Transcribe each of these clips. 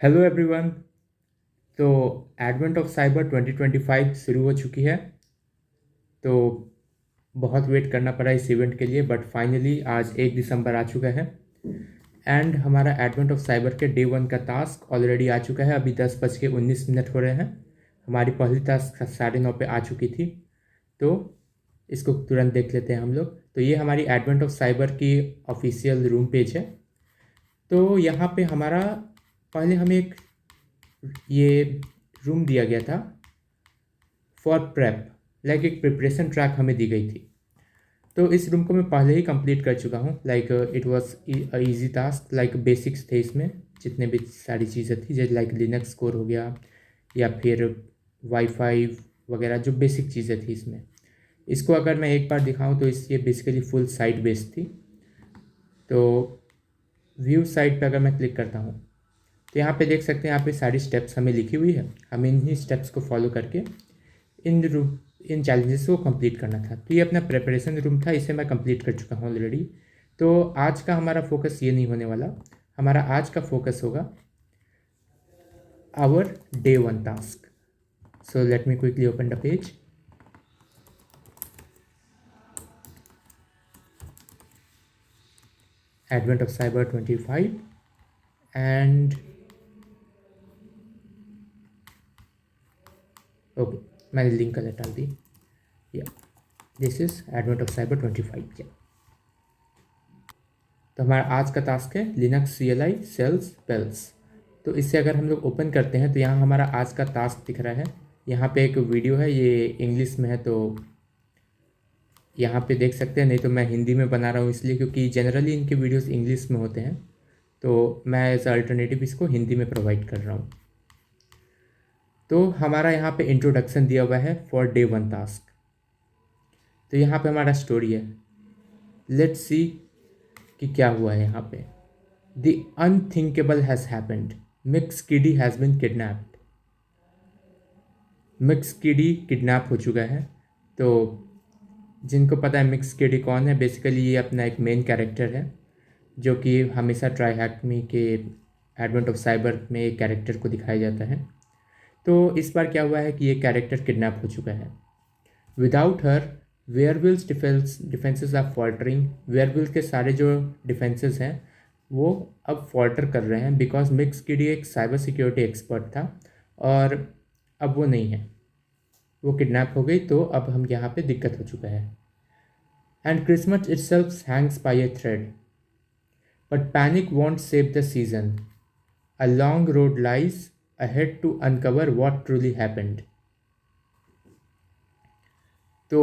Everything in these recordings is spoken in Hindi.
Hello everyone. तो एडवेंट ऑफ साइबर 2025 शुरू हो चुकी है। तो बहुत वेट करना पड़ा इस इवेंट के लिए, बट फाइनली आज 1 दिसंबर आ चुका है एंड हमारा एडवेंट ऑफ साइबर के डे 1 का टास्क ऑलरेडी आ चुका है। अभी 10:19 हो रहे हैं। हमारी पहली टास्क 9:30 पे आ चुकी थी, तो इसको तुरंत देख लेते हैं हम लोग। तो ये हमारी एडवेंट ऑफ साइबर की ऑफिशियल रूम पेज है। तो यहाँ पे हमारा पहले हमें एक ये रूम दिया गया था फॉर प्रेप, लाइक एक प्रिपरेशन ट्रैक हमें दी गई थी। तो इस रूम को मैं पहले ही कंप्लीट कर चुका हूँ। Like it was easy task, like basics थे इसमें, जितने भी सारी चीज़ें थी, जैसे लाइक लिनक्स कोर हो गया या फिर वाईफाई वगैरह, जो बेसिक चीज़ें थी इसमें। इसको अगर मैं एक बार दिखाऊं तो ये बेसिकली फुल साइट बेस्ड थी। तो व्यू साइट पे अगर मैं क्लिक करता हूँ तो यहाँ पे देख सकते हैं, यहाँ पे सारी स्टेप्स हमें लिखी हुई है। हमें इन्हीं स्टेप्स को फॉलो करके इन रूम इन चैलेंजेस को कंप्लीट करना था। तो ये अपना प्रिपरेशन रूम था, इसे मैं कंप्लीट कर चुका हूँ ऑलरेडी। तो आज का हमारा फोकस ये नहीं होने वाला। हमारा आज का फोकस होगा our day 1 task. So let me quickly open the page. Advent of cyber 25 and okay, मैंने लिंक कलर डाल दी। Yeah this is advent of cyber 25। तो हमारा आज का टास्क है लिनक्स CLI सेल्स बेल्स। तो इससे अगर हम लोग ओपन करते हैं तो यहाँ हमारा आज का टास्क दिख रहा है। यहाँ पे एक वीडियो है, ये इंग्लिश में है, तो यहाँ पे देख सकते हैं। नहीं तो मैं हिंदी में बना रहा हूँ इसलिए क्योंकि जनरली इनके वीडियोस इंग्लिश में होते हैं, तो मैं एज अल्टरनेटिव इसको हिंदी में प्रोवाइड कर रहा हूँ। तो हमारा यहाँ पे इंट्रोडक्शन दिया हुआ है फॉर डे 1 टास्क। तो यहाँ पे हमारा स्टोरी है। लेट्स सी कि क्या हुआ है यहाँ पे। The unthinkable has happened. Mix Kitty has been kidnapped. Mix किडी किडनैप हो चुका है। तो जिनको पता है मिक्स किडी कौन है, बेसिकली ये अपना एक मेन कैरेक्टर है जो कि हमेशा ट्राई हैक मी के एडवेंट ऑफ साइबर में एक कैरेक्टर को दिखाया जाता है। तो इस बार क्या हुआ है कि ये कैरेक्टर किडनैप हो चुका है। Without her Wareville's defences are faltering. Wareville's के सारे जो डिफेंसेस हैं वो अब फॉल्टर कर रहे हैं, बिकॉज मिक्स किडी एक साइबर सिक्योरिटी एक्सपर्ट था और अब वो नहीं है, वो किडनैप हो गई। तो अब हम यहाँ पे दिक्कत हो चुका है। And Christmas itself hangs by a thread, but panic won't save the season. A long road lies ahead to uncover what truly happened. तो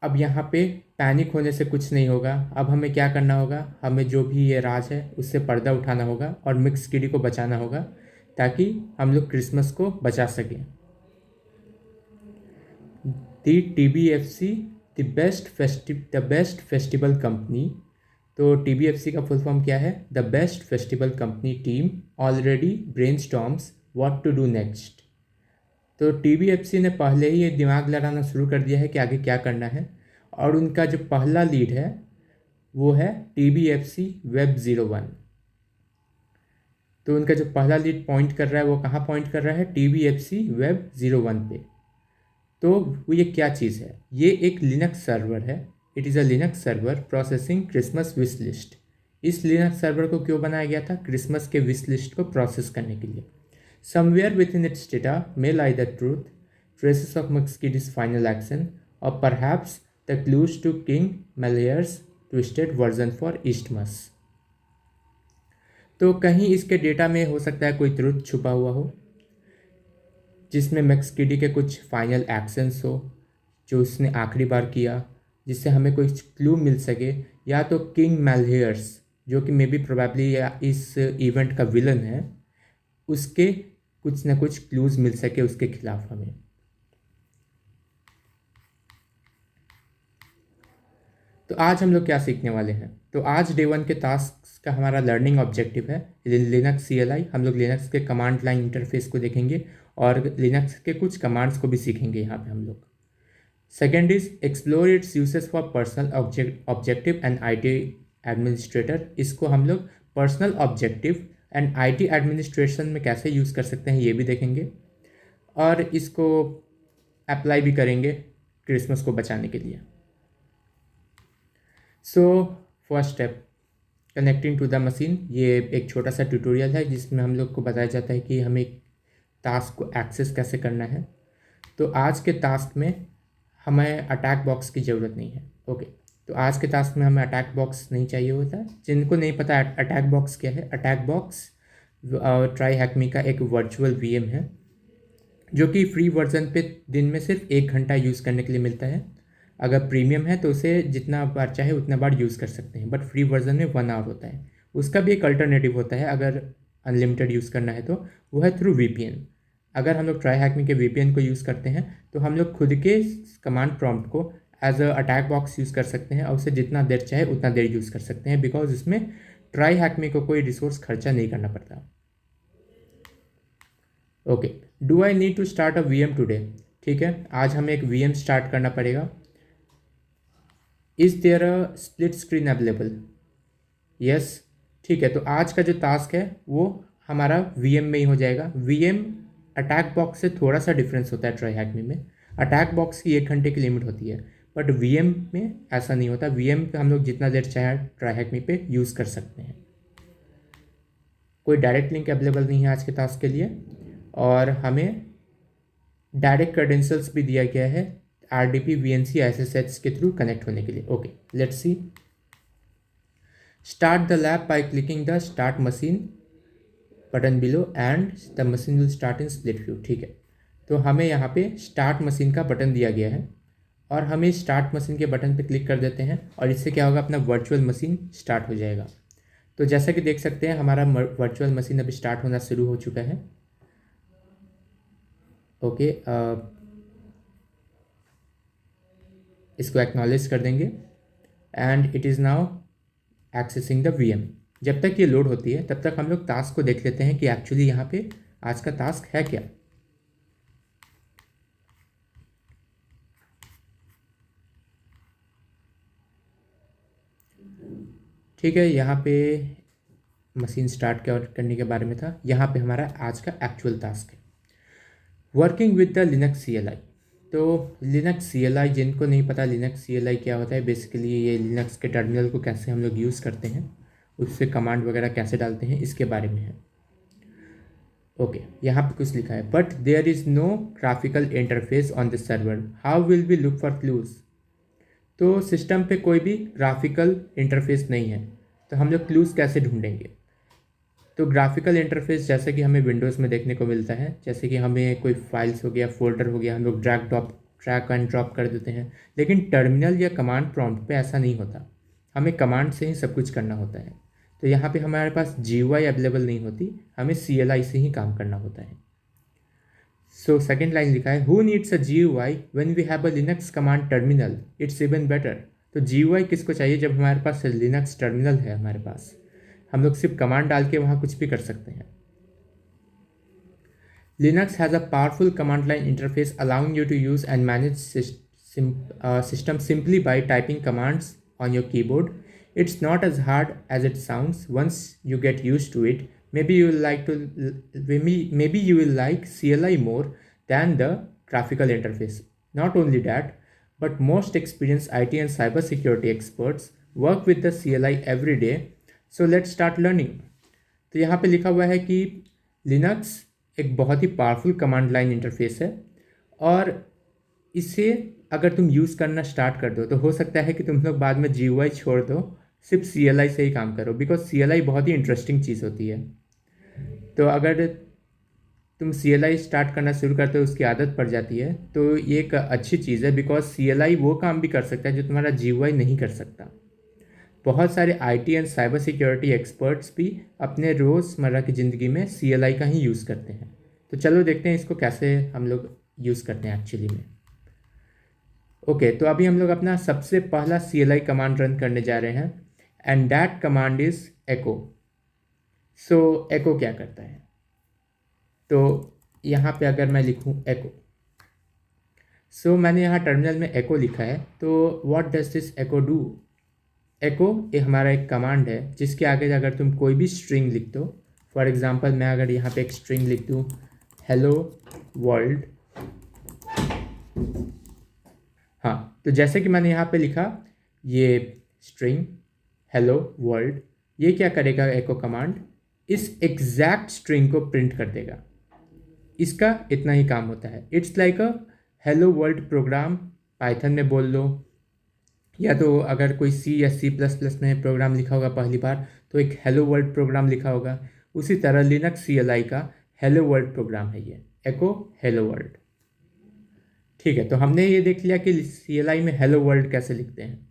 अब यहाँ पे पैनिक होने से कुछ नहीं होगा। अब हमें क्या करना होगा, हमें जो भी ये राज है उससे पर्दा उठाना होगा और मिक्स किडी को बचाना होगा ताकि हम लोग क्रिसमस को बचा सकें। The TBFC the best festival company. तो TBFC का फुल फॉर्म क्या है? The best festival company team already brainstorms what to do next. तो TBFC ने पहले ही ये दिमाग लड़ाना शुरू कर दिया है कि आगे क्या करना है, और उनका जो पहला लीड है वो है TBFC वेब 01। तो उनका जो पहला लीड पॉइंट कर रहा है वो कहाँ पॉइंट कर रहा है? TBFC वेब 01 पे। तो वो ये क्या चीज़ है? ये एक लिनक्स सर्वर है। It is a Linux server processing Christmas wish list. इस लिनक्स सर्वर को क्यों बनाया गया था? क्रिसमस के विश लिस्ट को प्रोसेस करने के लिए। Somewhere within its data may lie the truth, traces of McSkiddy's final action, or perhaps the clues to King Melior's twisted version for Eastmas। तो कहीं इसके डेटा में हो सकता है कोई ट्रुथ छुपा हुआ हो, जिसमें मैक्सकिडी के कुछ फाइनल एक्शंस हो जो उसने आखिरी बार किया, जिससे हमें कोई क्लू मिल सके। या तो किंग मैलहेयर्स, जो कि मे बी प्रोबेबली इस इवेंट का विलन है, उसके कुछ ना कुछ क्लूज मिल सके उसके खिलाफ हमें। तो आज हम लोग क्या सीखने वाले हैं? तो आज डे 1 के टास्क का हमारा लर्निंग ऑब्जेक्टिव है लिनक्स CLI। हम लोग लिनक्स के कमांड लाइन इंटरफेस को देखेंगे और लिनक्स के कुछ कमांड्स को भी सीखेंगे यहाँ पे हम लोग। Second is explore it's uses for personal objective and IT administrator. इसको हम लोग personal objective and IT administration में कैसे यूज़ कर सकते हैं ये भी देखेंगे, और इसको अप्लाई भी करेंगे क्रिसमस को बचाने के लिए। So first step, connecting to the machine. ये एक छोटा सा ट्यूटोरियल है जिसमें हम लोग को बताया जाता है कि हमें टास्क को एक्सेस कैसे करना है। तो आज के टास्क में हमें अटैक बॉक्स की ज़रूरत नहीं है। ओके, तो आज के टास्क में हमें अटैक बॉक्स नहीं चाहिए होता है। जिनको नहीं पता अटैक बॉक्स क्या है, अटैक बॉक्स ट्राई हैकमी का एक वर्चुअल वीएम है जो कि फ्री वर्जन पे दिन में सिर्फ 1 घंटा यूज़ करने के लिए मिलता है। अगर प्रीमियम है तो उसे जितना बार चाहे उतना बार यूज़ कर सकते हैं, बट फ्री वर्जन में 1 आवर होता है। उसका भी एक अल्टरनेटिव होता है अगर अनलिमिटेड यूज़ करना है, तो वो है थ्रू वीपीएन। अगर हम लोग ट्राई हैकमी के वीपीएन को यूज़ करते हैं तो हम लोग खुद के कमांड प्रॉम्प्ट को as a attack box use कर सकते हैं और उसे जितना देर चाहे उतना देर यूज़ कर सकते हैं, बिकॉज इसमें ट्राई हैकमी को कोई रिसोर्स खर्चा नहीं करना पड़ता। Okay, do I need to start a VM today? ठीक है, आज हमें एक वीएम स्टार्ट करना पड़ेगा। Is there a split screen available? Yes, ठीक है। तो आज का जो टास्क है वो हमारा वीएम में ही हो जाएगा। वीएम अटैक बॉक्स से थोड़ा सा डिफरेंस होता है ट्राई हैकमी में। अटैक बॉक्स की 1 घंटे की लिमिट होती है, बट वीएम में ऐसा नहीं होता। वीएम पे हम लोग जितना देर चाहे ट्राई हैकमी पे यूज़ कर सकते हैं। कोई डायरेक्ट लिंक अवेलेबल नहीं है आज के टास्क के लिए, और हमें डायरेक्ट क्रेडेंशियल्स भी दिया गया है RDP VNC SSH के थ्रू कनेक्ट होने के लिए। Okay, let's see. Start the lab by clicking the start machine button below and the machine will start in split view. ठीक है, तो हमें यहाँ पे स्टार्ट मशीन का बटन दिया गया है और हमें स्टार्ट मशीन के बटन पे क्लिक कर देते हैं और इससे क्या होगा, अपना वर्चुअल मशीन स्टार्ट हो जाएगा। तो जैसा कि देख सकते हैं हमारा वर्चुअल मशीन अभी स्टार्ट होना शुरू हो चुका है। ओके, इसको एक्नॉलेज कर देंगे and it is now accessing the VM. जब तक ये लोड होती है तब तक हम लोग टास्क को देख लेते हैं कि एक्चुअली यहाँ पे आज का टास्क है क्या। ठीक है, यहाँ पे मशीन स्टार्ट करने के बारे में था। यहाँ पे हमारा आज का एक्चुअल टास्क है working with the Linux CLI। तो लिनक्स CLI, जिनको नहीं पता लिनक्स CLI क्या होता है, बेसिकली ये लिनक्स के टर्मिनल को कैसे हम लोग यूज़ करते हैं, उससे कमांड वगैरह कैसे डालते हैं, इसके बारे में है। ओके, यहाँ पे कुछ लिखा है, but there is no graphical interface on the server, how will we look for clues? तो सिस्टम पे कोई भी ग्राफिकल इंटरफेस नहीं है, तो हम लोग क्लूज कैसे ढूंढेंगे? तो ग्राफिकल इंटरफेस जैसे कि हमें विंडोज़ में देखने को मिलता है, जैसे कि हमें कोई फाइल्स हो गया, फोल्डर हो गया, हम लोग ड्रैग एंड ड्रॉप कर देते हैं। लेकिन टर्मिनल या कमांड प्रॉम्प्ट पे ऐसा नहीं होता, हमें कमांड से ही सब कुछ करना होता है। तो यहाँ पे हमारे पास GUI अवेलेबल नहीं होती, हमें CLI से ही काम करना होता है। सो सेकेंड लाइन लिखा है, who needs a GUI when we have a Linux command terminal, it's even better. तो GUI किसको चाहिए जब हमारे पास लिनक्स टर्मिनल है, हमारे पास हम लोग सिर्फ कमांड डाल के वहाँ कुछ भी कर सकते हैं। Linux has a powerful command line interface allowing you to use and manage system simply by typing commands on your keyboard. It's not as hard as it sounds once you get used to it. Maybe you will like CLI more than the graphical interface. Not only that, but most experienced IT and cybersecurity experts work with the CLI every day. So let's start learning. तो यहाँ पे लिखा हुआ है कि लिनक्स एक बहुत ही पावरफुल कमांड लाइन इंटरफेस है, और इसे अगर तुम यूज़ करना स्टार्ट कर दो तो हो सकता है कि तुम लोग बाद में GUI छोड़ दो, सिर्फ CLI से ही काम करो, बिकॉज CLI बहुत ही इंटरेस्टिंग चीज़ होती है। तो अगर तुम CLI स्टार्ट करना शुरू करते हो, उसकी आदत पड़ जाती है, तो ये एक अच्छी चीज़ है, बिकॉज CLI वो काम भी कर सकता है जो तुम्हारा GUI नहीं कर सकता। बहुत सारे IT and cyber security experts भी अपने रोज़मर्रा की ज़िंदगी में CLI का ही यूज़ करते हैं। तो चलो देखते हैं इसको कैसे हम लोग यूज़ करते हैं एक्चुअली में। ओके, तो अभी हम लोग अपना सबसे पहला CLI कमांड रन करने जा रहे हैं, एंड दैट कमांड इज़ एको। सो एको क्या करता है? तो यहाँ पे अगर मैं लिखूँ एको, सो मैंने यहाँ टर्मिनल में एको लिखा है, तो what does this echo do? Echo ये हमारा एक कमांड है जिसके आगे अगर तुम कोई भी स्ट्रिंग लिख दो, फॉर एग्जांपल मैं अगर यहाँ पे एक स्ट्रिंग लिख दूँ हेलो वर्ल्ड, हाँ, तो जैसे कि मैंने यहाँ पे लिखा ये स्ट्रिंग हेलो वर्ल्ड, ये क्या करेगा, एको कमांड इस एग्जैक्ट स्ट्रिंग को प्रिंट कर देगा। इसका इतना ही काम होता है। It's like a hello world program, Python में बोल लो, या तो अगर कोई सी या C++ में प्रोग्राम लिखा होगा पहली बार तो एक हेलो वर्ल्ड प्रोग्राम लिखा होगा। उसी तरह लिनक्स CLI का हेलो वर्ल्ड प्रोग्राम है ये, एको हेलो वर्ल्ड। ठीक है, तो हमने ये देख लिया कि CLI में हेलो वर्ल्ड कैसे लिखते हैं।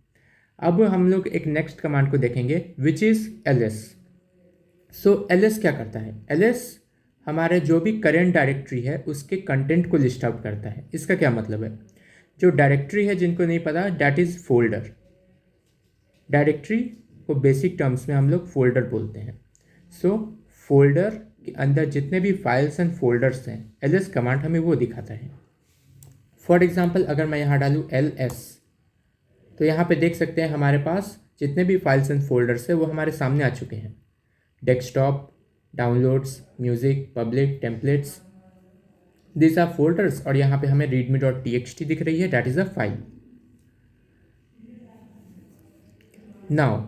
अब हम लोग एक नेक्स्ट कमांड को देखेंगे which is ls। So ls क्या करता है, ls हमारे जो भी करेंट डायरेक्टरी है उसके कंटेंट को लिस्ट आउट करता है। इसका क्या मतलब है, जो डायरेक्टरी है, जिनको नहीं पता, डैट इज़ फोल्डर। डायरेक्टरी को बेसिक टर्म्स में हम लोग फोल्डर बोलते हैं। सो फोल्डर के अंदर जितने भी फाइल्स एंड फोल्डर्स हैं, ls कमांड हमें वो दिखाता है। फॉर एग्जाम्पल अगर मैं यहाँ डालूँ ls, तो यहाँ पे देख सकते हैं हमारे पास जितने भी फाइल्स एंड फोल्डर्स हैं वो हमारे सामने आ चुके हैं। Desktop, downloads, music, public, templates, this are folders. और यहाँ पे हमें readme.txt दिख रही है, that is a file. Now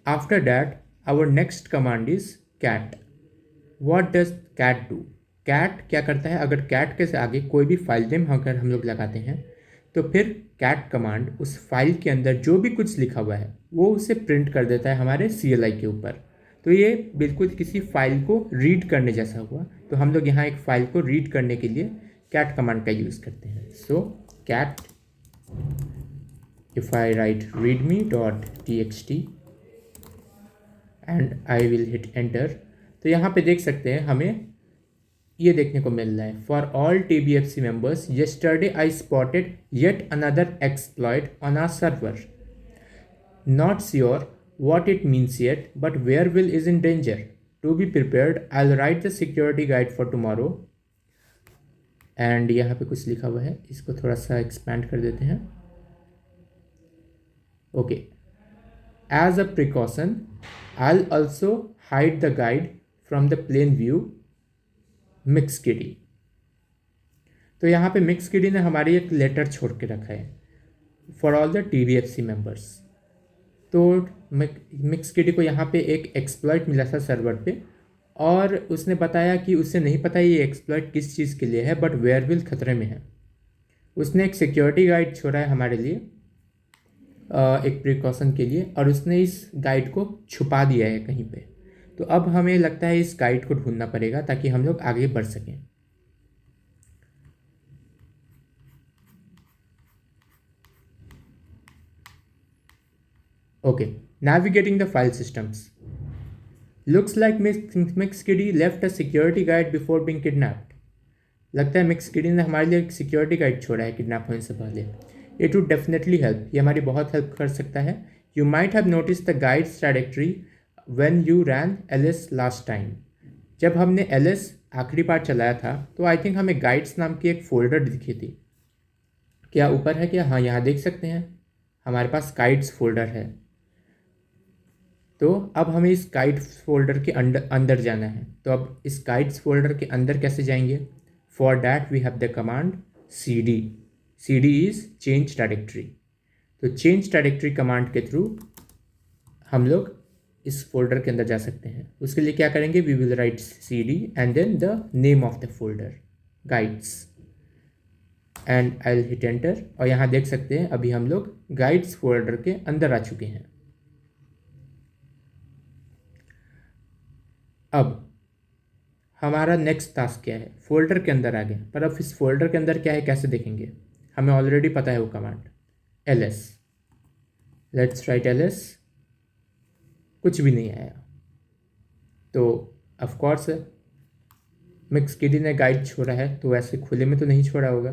after that our next command is cat। What does cat do, cat क्या करता है, अगर cat के से आगे कोई भी फाइल नेम अगर हम लोग लगाते हैं तो फिर cat कमांड उस फाइल के अंदर जो भी कुछ लिखा हुआ है वो उसे प्रिंट कर देता है हमारे CLI के ऊपर। तो ये बिल्कुल किसी फाइल को रीड करने जैसा हुआ। तो हम लोग यहाँ एक फाइल को रीड करने के लिए cat कमांड का यूज़ करते हैं। सो cat, if I write readme.txt and I will hit enter, तो यहाँ पे देख सकते हैं हमें ये देखने को मिल रहा है, for all TBFC members yesterday I spotted yet another exploit on our server. Not sure what it means yet, but Werewill is in danger. To be prepared, I'll write the security guide for tomorrow. And यहाँ पे कुछ लिखा हुआ है, इसको थोड़ा सा एक्सपैंड कर देते हैं। Okay, as a precaution I'll also hide the guide from the plain view Mixkitty। तो यहाँ पे Mixkitty ने हमारी एक लेटर छोड़ के रखा है for all the TBFC members. तो Mixkitty को यहाँ पे एक एक्सप्लॉइट मिला था सर्वर पे, और उसने बताया कि उसे नहीं पता ये एक्सप्लॉइट किस चीज़ के लिए है, बट वेयरविल खतरे में है। उसने एक सिक्योरिटी गाइड छोड़ा है हमारे लिए, एक प्रिकॉशन के लिए, और उसने इस गाइड को छुपा दिया है कहीं पे। तो अब हमें लगता है इस गाइड को ढूंढना पड़ेगा ताकि हम लोग आगे बढ़ सकें। Okay, navigating the file systems. Looks like Mixkitty left a security guide before being kidnapped. लगता है Mixkitty ने हमारे लिए एक सिक्योरिटी गाइड छोड़ा है किडनैप होने से पहले। It would definitely help, ये हमारी बहुत हेल्प कर सकता है। You might have noticed the guides directory when you ran ls last time. जब हमने ls आखिरी बार चलाया था तो आई थिंक हमें गाइड्स नाम की एक फोल्डर दिखी थी। क्या ऊपर है क्या, हाँ, यहाँ देख सकते हैं हमारे पास गाइड्स फोल्डर है। तो अब हमें इस गाइड्स फोल्डर के अंदर जाना है। तो अब इस गाइड्स फोल्डर के अंदर कैसे जाएंगे, for that we have the command cd। cd is change directory. तो चेंज डायरेक्टरी कमांड के थ्रू हम लोग इस फोल्डर के अंदर जा सकते हैं। उसके लिए क्या करेंगे, we will write cd and then the name of the folder guides and I will hit enter. और यहाँ देख सकते हैं अभी हम लोग गाइड्स फोल्डर के अंदर आ चुके हैं। अब हमारा नेक्स्ट टास्क क्या है, फोल्डर के अंदर आ गए, पर अब इस फोल्डर के अंदर क्या है कैसे देखेंगे, हमें ऑलरेडी पता है वो command ls। Let's write ls, कुछ भी नहीं आया। तो ऑफ कोर्स Mixkitty ने गाइड छोड़ा है, तो वैसे खुले में तो नहीं छोड़ा होगा।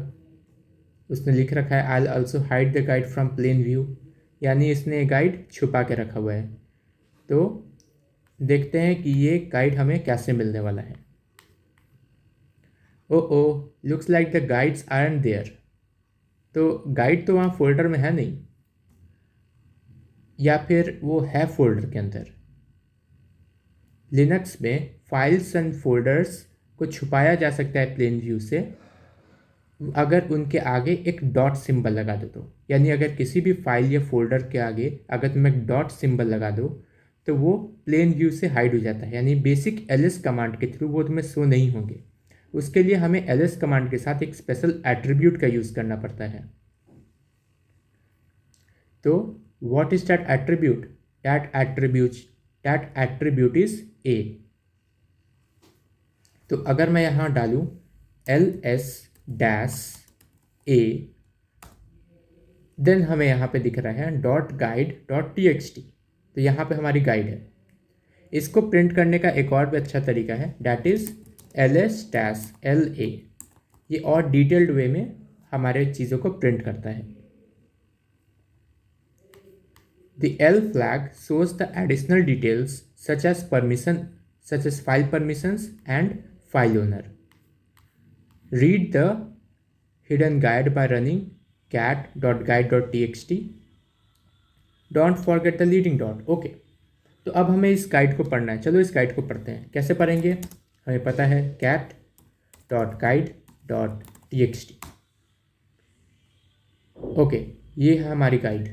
उसने लिख रखा है I'll also hide the guide from plain view, यानी इसने गाइड छुपा के रखा हुआ है। तो देखते हैं कि ये गाइड हमें कैसे मिलने वाला है। Oh looks like the guides aren't there. तो गाइड तो वहाँ फोल्डर में है नहीं, या फिर वो है फोल्डर के अंदर। लिनक्स में फाइल्स एंड फोल्डर्स को छुपाया जा सकता है प्लेन व्यू से अगर उनके आगे एक डॉट सिंबल लगा दो तो, यानी अगर किसी भी फाइल या फोल्डर के आगे अगर तुम एक डॉट सिंबल लगा दो तो वो प्लेन व्यू से हाइड हो जाता है, यानी बेसिक ls कमांड के थ्रू वो तुम्हें शो नहीं होंगे। उसके लिए हमें ls कमांड के साथ एक स्पेशल एट्रीब्यूट का यूज़ करना पड़ता है। तो what is that attribute? That attribute is a। तो अगर मैं यहाँ डालूँ ls-a, देन हमें यहाँ पे दिख रहा है .guide.txt। तो यहाँ पे हमारी गाइड है। इसको प्रिंट करने का एक और भी अच्छा तरीका है, डैट इज ls-la। ये और डिटेल्ड वे में हमारे चीज़ों को प्रिंट करता है। The L flag shows the additional details such as file permissions and file owner. Read the hidden guide by running cat.guide.txt. Don't forget the leading dot. Okay. तो अब हमें इस गाइड को पढ़ना है। चलो इस गाइड को पढ़ते हैं। कैसे पढ़ेंगे? हमें पता है cat.guide.txt। ओके, ये है हमारी गाइड।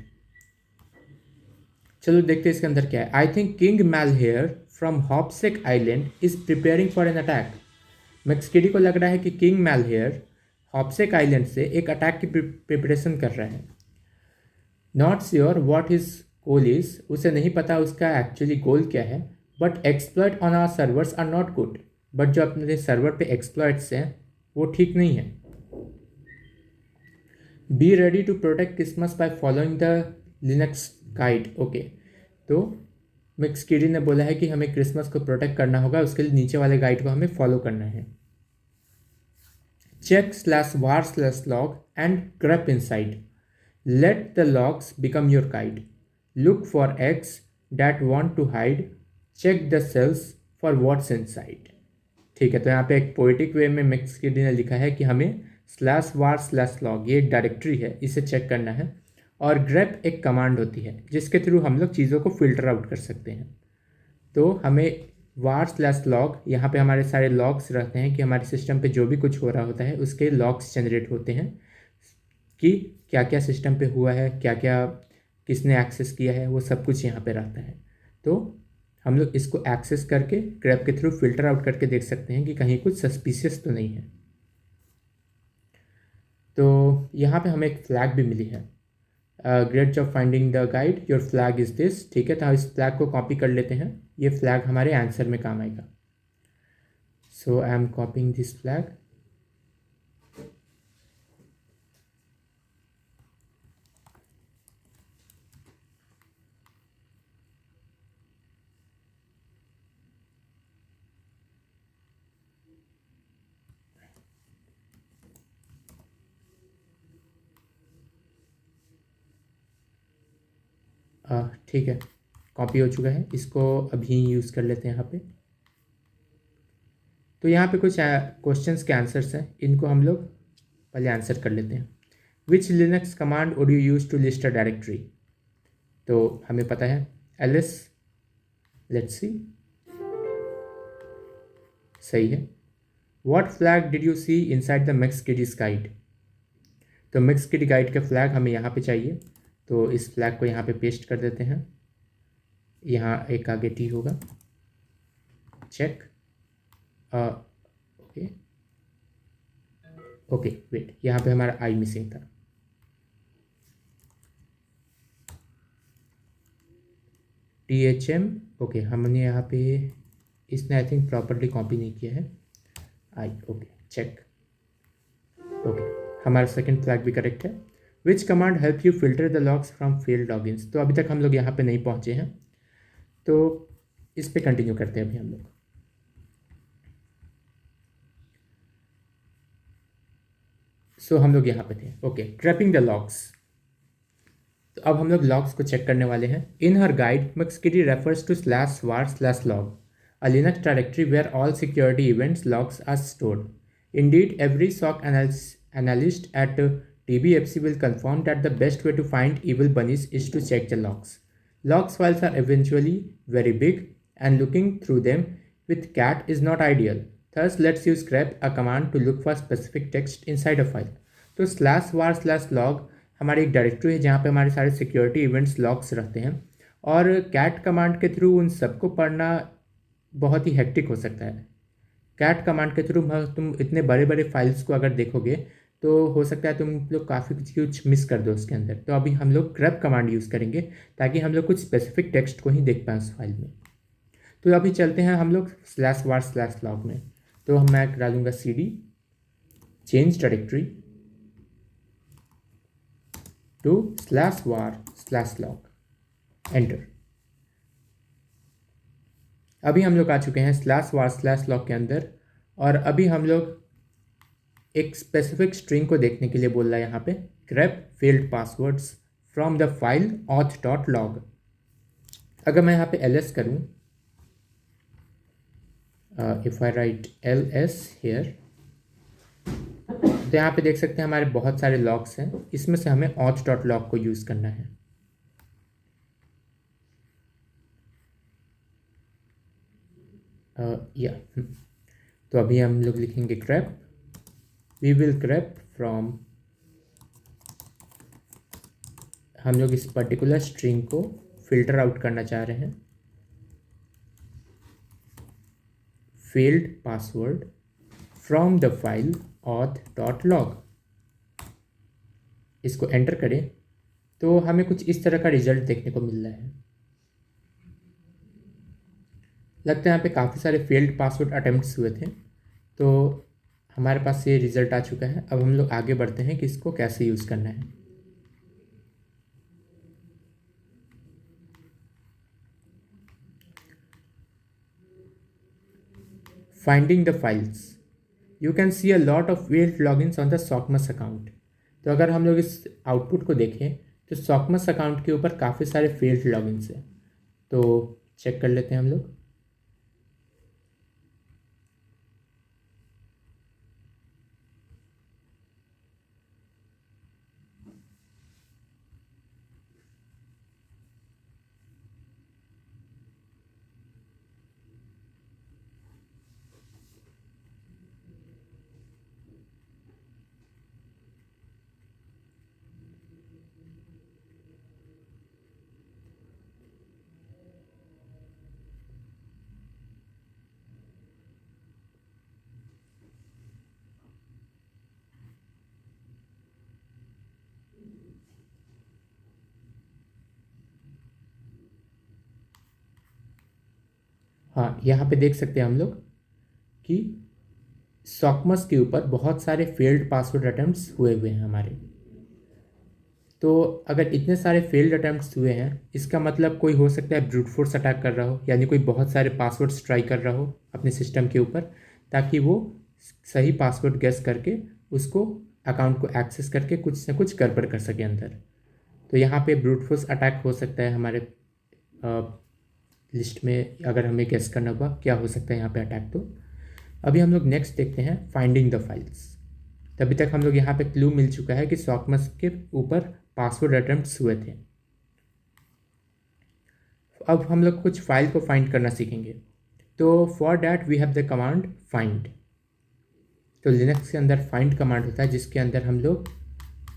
चलो देखते हैं इसके अंदर क्या है। I think King Malhare from Hopsec island is preparing for an attack. McSkidy को लग रहा है कि किंग मैलहेयर हॉपसेक आइलैंड से एक अटैक की प्रिपरेशन कर रहा है। Not sure what his goal is, उसे नहीं पता उसका एक्चुअली गोल क्या है। But exploit on our servers are not good, but जो अपने सर्वर पे एक्सप्लॉइट्स हैं वो ठीक नहीं है। Be ready to protect Christmas by following the Linux guide. Okay, तो मैक्सकिडी ने बोला है कि हमें क्रिसमस को प्रोटेक्ट करना होगा, उसके लिए नीचे वाले गाइड को हमें फॉलो करना है। check/var/log and grep inside. Let the logs become your guide. Look for eggs that want to hide. Check the cells for what's inside. ठीक है, तो यहाँ पे एक पोइटिक वे में मैक्सकिडी ने लिखा है कि हमें /var/log, ये एक डायरेक्टरी है, इसे चेक करना है। और grep एक कमांड होती है जिसके थ्रू हम लोग चीज़ों को फिल्टर आउट कर सकते हैं। तो हमें var/log, यहाँ पे हमारे सारे लॉग्स रहते हैं कि हमारे सिस्टम पे जो भी कुछ हो रहा होता है उसके लॉग्स जनरेट होते हैं कि क्या क्या सिस्टम पे हुआ है, क्या क्या किसने एक्सेस किया है, वो सब कुछ यहाँ पे रहता है। तो हम लोग इसको एक्सेस करके grep के थ्रू फिल्टर आउट करके देख सकते हैं कि कहीं कुछ सस्पिशियस तो नहीं है। तो यहाँ पे हमें एक फ्लैग भी मिली है। Great job finding the guide, your flag is this. ठीक है, तो हम इस फ्लैग को कॉपी कर लेते हैं। ये फ्लैग हमारे आंसर में काम आएगा। So I am copying this flag. ठीक है, कॉपी हो चुका है। इसको अभी यूज़ कर लेते हैं यहाँ पे। तो यहाँ पे कुछ क्वेश्चंस के आंसर्स हैं, इनको हम लोग पहले आंसर कर लेते हैं। Which Linux command would you use to list a directory? तो हमें पता है ls। लेट्स सी, सही है। What flag did you see inside the McSkidy's guide? तो मैक्सकिडी गाइड का फ्लैग हमें यहाँ पे चाहिए, तो इस फ्लैग को यहाँ पे पेस्ट कर देते हैं। यहाँ एक आगे टी होगा। चेक। ओके ओके, वेट, यहाँ पे हमारा आई मिसिंग था। THM, ओके, हमने यहाँ पे इसने आई थिंक प्रॉपरली कॉपी नहीं किया है। आई, ओके, चेक। ओके, हमारा सेकंड फ्लैग भी करेक्ट है। विच command help you filter the logs from failed logins? तो अभी तक हम लोग यहाँ पे नहीं पहुँचे हैं, तो इस पे कंटिन्यू करते हैं अभी हम लोग। सो हम लोग यहाँ पे थे। Okay, trapping the logs. तो अब हम लोग लॉग्स को चेक करने वाले हैं। In her guide McSkidy refers to /var/log, a Linux directory where all security events logs are stored. Indeed, every SOC analyst at TBFC will confirm that the best way to find evil bunnies is to check the logs. Logs files are eventually very big and looking through them with cat is not ideal. Thus, let's use grep, a command to look for specific text inside a file. तो /var/log हमारी एक डायरेक्टरी है जहाँ पे हमारे सारे सिक्योरिटी इवेंट्स लॉग्स रहते हैं, और कैट कमांड के थ्रू उन सबको पढ़ना बहुत ही हेक्टिक हो सकता है। कैट कमांड के थ्रू तुम इतने बड़े बड़े फाइल्स को अगर देखोगे तो हो सकता है तुम लोग काफ़ी कुछ मिस कर दो उसके अंदर। तो अभी हम लोग grep कमांड यूज़ करेंगे ताकि हम लोग कुछ स्पेसिफिक टेक्स्ट को ही देख पाएँ उस फाइल में। तो अभी चलते हैं हम लोग /var/log में। तो मैं डालूँगा cd change directory to /var/log, enter. अभी हम लोग आ चुके हैं /var/log के अंदर, और अभी हम लोग एक स्पेसिफिक स्ट्रिंग को देखने के लिए बोल रहा है यहाँ पे grep failed passwords from the file auth.log। अगर मैं यहाँ पे ls करूँ, if I right ls here, तो यहाँ पे देख सकते हैं हमारे बहुत सारे लॉग्स हैं, इसमें से हमें auth.log को यूज़ करना है। तो अभी हम लोग लिखेंगे grep, we will grep from, हम लोग इस पर्टिकुलर स्ट्रिंग को फिल्टर आउट करना चाह रहे हैं, failed password from the file auth.log। इसको एंटर करें तो हमें कुछ इस तरह का रिजल्ट देखने को मिल रहा है। लगता है यहाँ पे काफ़ी सारे फेल्ड पासवर्ड अटेम्प्ट्स हुए थे, तो हमारे पास ये रिज़ल्ट आ चुका है। अब हम लोग आगे बढ़ते हैं कि इसको कैसे यूज़ करना है। Finding the files, you can see a lot of failed logins on the socmas account. तो अगर हम लोग इस आउटपुट को देखें तो सॉकमस अकाउंट के ऊपर काफ़ी सारे फेल्ड लॉगिन्स हैं। तो चेक कर लेते हैं हम लोग। हाँ, यहाँ पे देख सकते हैं हम लोग कि सॉकमस के ऊपर बहुत सारे फेल्ड पासवर्ड अटेम्प्ट्स हुए हैं हमारे। तो अगर इतने सारे फेल्ड अटेम्प्ट्स हुए हैं, इसका मतलब कोई हो सकता है ब्रूट फोर्स अटैक कर रहा हो, यानी कोई बहुत सारे पासवर्ड्स ट्राई कर रहा हो अपने सिस्टम के ऊपर, ताकि वो सही पासवर्ड गेस करके उसको अकाउंट को एक्सेस करके कुछ ना कुछ गड़बड़ कर सके अंदर। तो यहाँ पे ब्रूट फोर्स अटैक हो सकता है हमारे लिस्ट में। अगर हमें गेस करना हुआ क्या हो सकता है यहाँ पे अटैक, तो अभी हम लोग नेक्स्ट देखते हैं फाइंडिंग द फाइल्स। तभी तक हम लोग यहाँ पे क्लू मिल चुका है कि सॉकमस के ऊपर पासवर्ड अटेम्प्ट्स हुए थे। अब हम लोग कुछ फाइल को फाइंड करना सीखेंगे। तो for that we have the command find. तो लिनक्स के अंदर फाइंड कमांड होता है जिसके अंदर हम लोग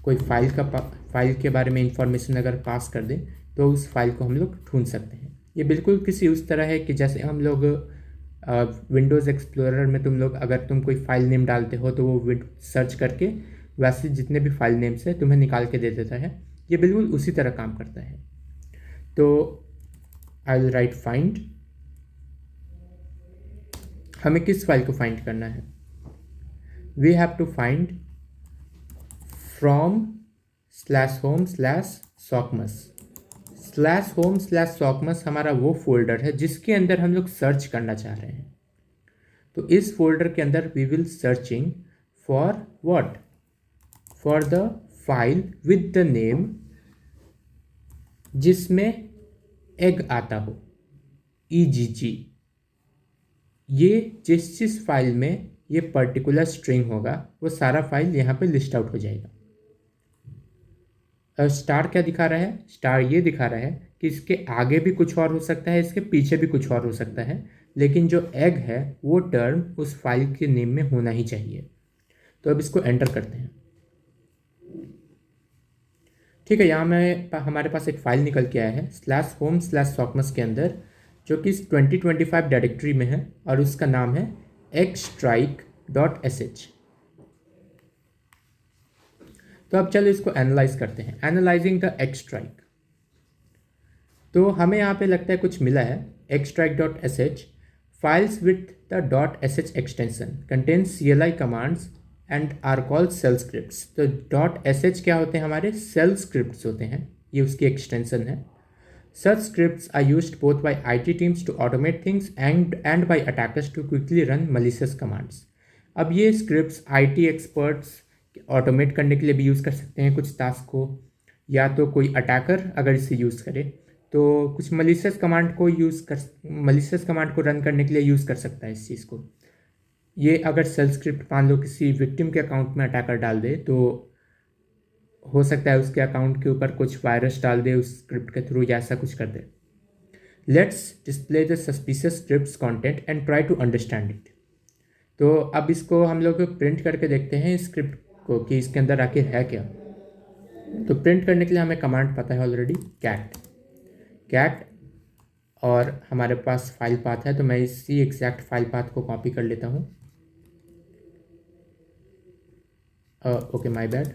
कोई फाइल के बारे में इंफॉर्मेशन अगर पास कर दें तो उस फाइल को हम लोग ढूंढ सकते हैं। ये बिल्कुल किसी उस तरह है कि जैसे हम लोग विंडोज़ एक्सप्लोरर में अगर तुम कोई फाइल नेम डालते हो तो वो सर्च करके वैसे जितने भी फाइल नेम्स है तुम्हें निकाल के दे देता है। ये बिल्कुल उसी तरह काम करता है। तो आई विल राइट फाइंड। हमें किस फाइल को फाइंड करना है? We have to find from /home/socmus। /home/socmus हमारा वो फोल्डर है जिसके अंदर हम लोग सर्च करना चाह रहे हैं। तो इस फोल्डर के अंदर we will searching for what? For the file with the name जिसमें एग आता हो, EGG। ये जिस फाइल में ये पर्टिकुलर स्ट्रिंग होगा वो सारा फाइल यहाँ पे लिस्ट आउट हो जाएगा। स्टार क्या दिखा रहा है? स्टार ये दिखा रहा है कि इसके आगे भी कुछ और हो सकता है, इसके पीछे भी कुछ और हो सकता है, लेकिन जो एग है वो टर्म उस फाइल के नेम में होना ही चाहिए। तो अब इसको एंटर करते हैं। ठीक है, यहाँ में हमारे पास एक फ़ाइल निकल के आया है /home/socmus के अंदर, जो कि इस 2025 डायरेक्टरी में है और उसका नाम है xstrike.sh। तो अब चलो इसको एनालाइज करते हैं। Analysing the xstrike। तो हमें यहाँ पे लगता है कुछ मिला है। xstrike.sh files with the .sh extension contains CLI commands and are called shell scripts. तो .sh क्या होते हैं? हमारे सेल स्क्रिप्ट्स होते हैं, ये उसकी एक्सटेंशन है। Such scripts are used both by IT teams to automate things and by attackers to quickly run malicious commands. अब ये स्क्रिप्ट्स IT एक्सपर्ट्स ऑटोमेट करने के लिए भी यूज़ कर सकते हैं कुछ टास्क को, या तो कोई अटैकर अगर इसे यूज़ करे तो कुछ मलिशियस कमांड को रन करने के लिए यूज़ कर सकता है इस चीज़ को। ये अगर सेल स्क्रिप्ट मान लो किसी विक्टिम के अकाउंट में अटैकर डाल दे, तो हो सकता है उसके अकाउंट के ऊपर कुछ वायरस डाल दे उस स्क्रिप्ट के थ्रू, या ऐसा कुछ कर दे। Let's display the suspicious scripts content and try to understand it. तो अब इसको हम लोग प्रिंट करके देखते हैं इस स्क्रिप्ट को कि इसके अंदर आखिर है क्या। तो प्रिंट करने के लिए हमें कमांड पता है ऑलरेडी, कैट, और हमारे पास फाइल पाथ है। तो मैं इसी एग्जैक्ट फाइल पाथ को कॉपी कर लेता हूँ। ओके, माय बैड,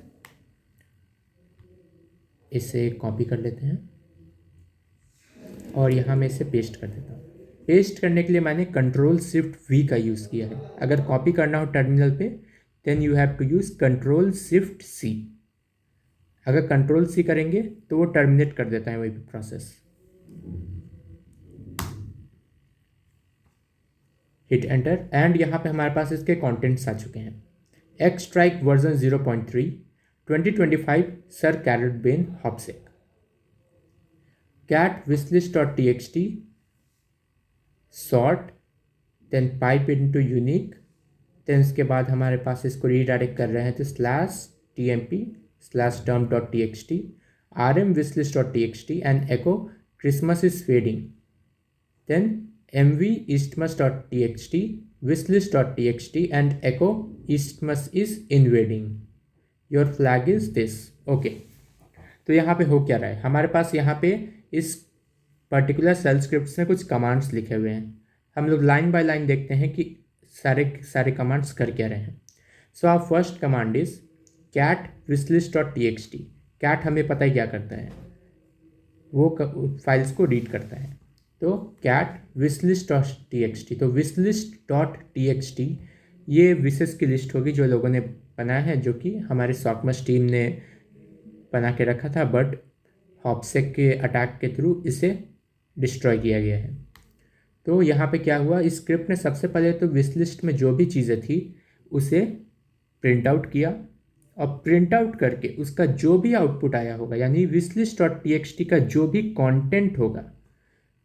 इसे कॉपी कर लेते हैं और यहाँ मैं इसे पेस्ट कर देता हूँ। पेस्ट करने के लिए मैंने Ctrl+Shift+V का यूज़ किया है। अगर कॉपी करना हो टर्मिनल पे then you have to use Ctrl+Shift+C। अगर Ctrl+C करेंगे तो वो टर्मिनेट कर देता है वही प्रोसेस। हिट एंटर एंड यहाँ पे हमारे पास इसके कंटेंट्स आ चुके हैं। xstrike version 0.3 2025 sir Carrotbaine Hopsec. cat wishlist.txt sort then pipe into unique, then इसके बाद हमारे पास इसको रीडायरेक्ट कर रहे हैं तो /tmp/dump.txt rm wishlist.txt and echo Christmas is fading, then mv eastmas.txt wishlist.txt and echo Eastmas is invading, your flag is this। Okay, तो यहाँ पे हो क्या रहा है? हमारे पास यहाँ पे इस पर्टिकुलर सेल स्क्रिप्ट्स में कुछ कमांड्स लिखे हुए हैं। हम लोग लाइन बाय लाइन देखते हैं कि सारे कमांड्स कर क्या रहे हैं। So our first command is cat wishlist.txt। Cat हमें पता ही क्या करता है, वो फाइल्स को रीड करता है। तो cat wishlist.txt, तो wishlist.txt ये विशेष की लिस्ट होगी जो लोगों ने बनाया है, जो कि हमारे सॉकमस टीम ने बना के रखा था, बट हॉप्सेक के अटैक के थ्रू इसे डिस्ट्रॉय किया गया है। तो यहाँ पे क्या हुआ, इस स्क्रिप्ट ने सबसे पहले तो विश लिस्ट में जो भी चीज़ें थी उसे प्रिंट आउट किया, और प्रिंट आउट करके उसका जो भी आउटपुट आया होगा, यानी wishlist.txt का जो भी कंटेंट होगा